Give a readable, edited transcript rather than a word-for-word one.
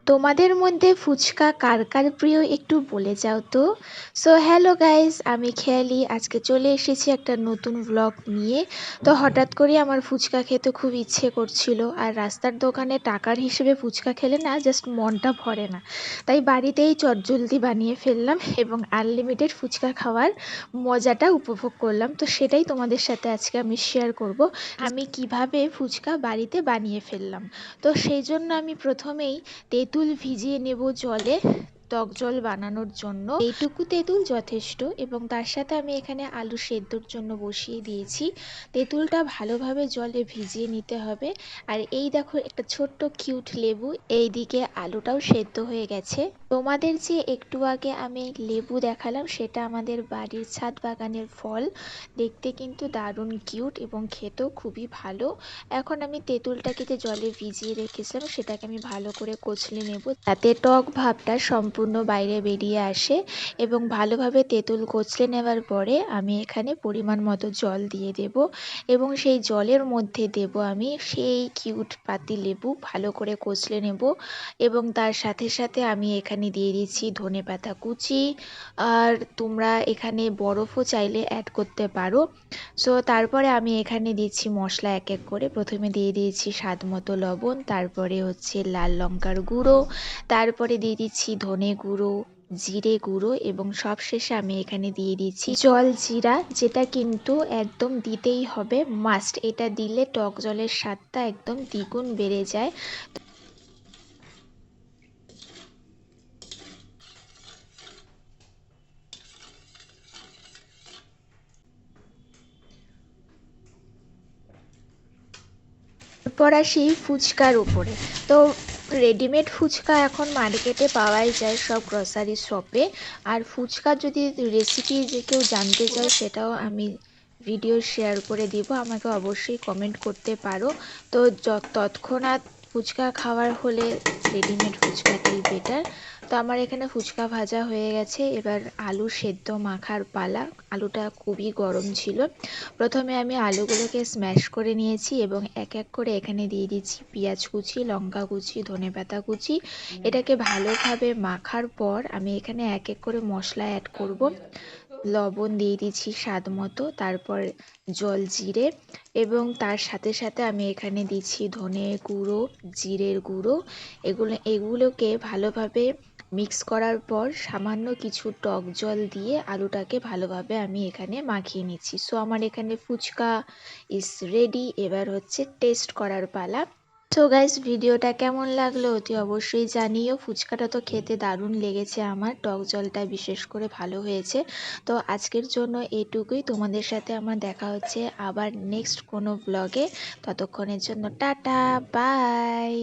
তোমাদের মধ্যে ফুচকা কার কার প্রিয় একটু বলে যাও তো। সো হ্যালো গাইস, আমি খেয়ালি আজকে চলে এসেছি একটা নতুন ব্লগ নিয়ে। তো হঠাৎ করে আমার ফুচকা খেতে খুব ইচ্ছে করছিল, আর রাস্তার দোকানে টাকার হিসেবে ফুচকা খেলে না জাস্ট মনটা ভরে না। তাই বাড়িতেই চটজলদি বানিয়ে ফেললাম এবং আনলিমিটেড ফুচকা খাওয়ার মজাটা উপভোগ করলাম। তো সেটাই তোমাদের সাথে আজকে আমি শেয়ার করব, আমি কিভাবে ফুচকা বাড়িতে বানিয়ে ফেললাম। তো সেই জন্য আমি প্রথমেই তেঁতুল ভিজিয়ে নেব জলে, টক জল বানানোর জন্য। এইটুকু তেঁতুল যথেষ্ট, এবং তার সাথে আমি এখানে আলু সেদ্ধর জন্য বসিয়ে দিয়েছি। তেঁতুলটা ভালোভাবে জলে ভিজিয়ে নিতে হবে। আর এই দেখো, একটা ছোট্ট কিউট লেবু, এইদিকে আলুটাও সেদ্ধ হয়ে গেছে। তোমাদের যে একটু আগে আমি লেবু দেখালাম, সেটা আমাদের বাড়ির ছাদ বাগানের ফল। দেখতে কিন্তু দারুণ কিউট এবং খেতেও খুবই ভালো। এখন আমি তেঁতুলটাকে যে জলে ভিজিয়ে রেখেছিলাম সেটাকে আমি ভালো করে কচলে নেব, যাতে টক ভাবটা সম্পূর্ণ বাইরে বেরিয়ে আসে। এবং ভালোভাবে তেঁতুল কচলে নেওয়ার পরে আমি এখানে পরিমাণ মতো জল দিয়ে দেব, এবং সেই জলের মধ্যে দেব আমি সেই কিউট পাতি লেবু, ভালো করে কচলে নেব। এবং তার সাথে সাথে আমি এখানে দিয়ে দিচ্ছি ধনেপাতা কুচি, আর তোমরা এখানে বরফও চাইলে অ্যাড করতে পারো। সো তারপরে আমি এখানে দিচ্ছি মশলা এক এক করে। প্রথমে দিয়ে দিয়েছি স্বাদ মতো লবণ, তারপরে হচ্ছে লাল লঙ্কার গুঁড়ো, তারপরে দিয়ে দিচ্ছি ধনে গুঁড়ো, জিরে গুঁড়ো, এবং সবশেষে আমি এখানে দিয়ে দিচ্ছি জল জিরা, যেটা কিন্তু একদম দিতেই হবে, মাস্ট। এটা দিলে টক জলের স্বাদটা একদম দ্বিগুণ বেড়ে যায়। এরপর আসি ফুচকার উপরে। তো রেডিমেড ফুচকা এখন মার্কেটে পাওয়াই যায় সব গ্রসারি শপে। আর ফুচকা যদি রেসিপি যে কেউ জানতে চায়, সেটাও আমি ভিডিও শেয়ার করে দিব, আমাকে অবশ্যই কমেন্ট করতে পারো। তো তৎক্ষণাৎ ফুচকা খাওয়ার হলে রেডিমেড ফুচকাটাই বেটার। তো আমার এখানে ফুচকা ভাজা হয়ে গেছে, এবার আলু সেদ্ধ মাখার পালা। আলুটা খুবই গরম ছিল। প্রথমে আমি আলুগুলোকে স্ম্যাশ করে নিয়েছি, এবং এক এক করে এখানে দিয়ে দিচ্ছি পেঁয়াজ কুচি, লঙ্কা কুচি, ধনেপাতা কুচি। এটাকে ভালোভাবে মাখার পর আমি এখানে এক এক করে মশলা অ্যাড করব। লবণ দিয়ে দিচ্ছি স্বাদ মতো, তারপর জল জিরে, এবং তার সাথে সাথে আমি এখানে দিচ্ছি ধনে গুঁড়ো, জিরের গুঁড়ো। এগুলোকে ভালোভাবে মিক্স করার পর সামান্য কিছু টক জল দিয়ে আলুটাকে ভালোভাবে আমি এখানে মাখিয়ে নিচ্ছি। সো আমার এখানে ফুচকা ইজ রেডি। এবার হচ্ছে টেস্ট করার পালা। সো গাইস, ভিডিওটা কেমন লাগলো অতি অবশ্যই জানিও। ফুচকাটা তো খেতে দারুণ লেগেছে আমার, টক জলটা বিশেষ করে ভালো হয়েছে। তো আজকের জন্য এটুকুই। তোমাদের সাথে আমার দেখা হচ্ছে আবার নেক্সট কোনো ব্লগে। ততক্ষণের জন্য টাটা, বাই।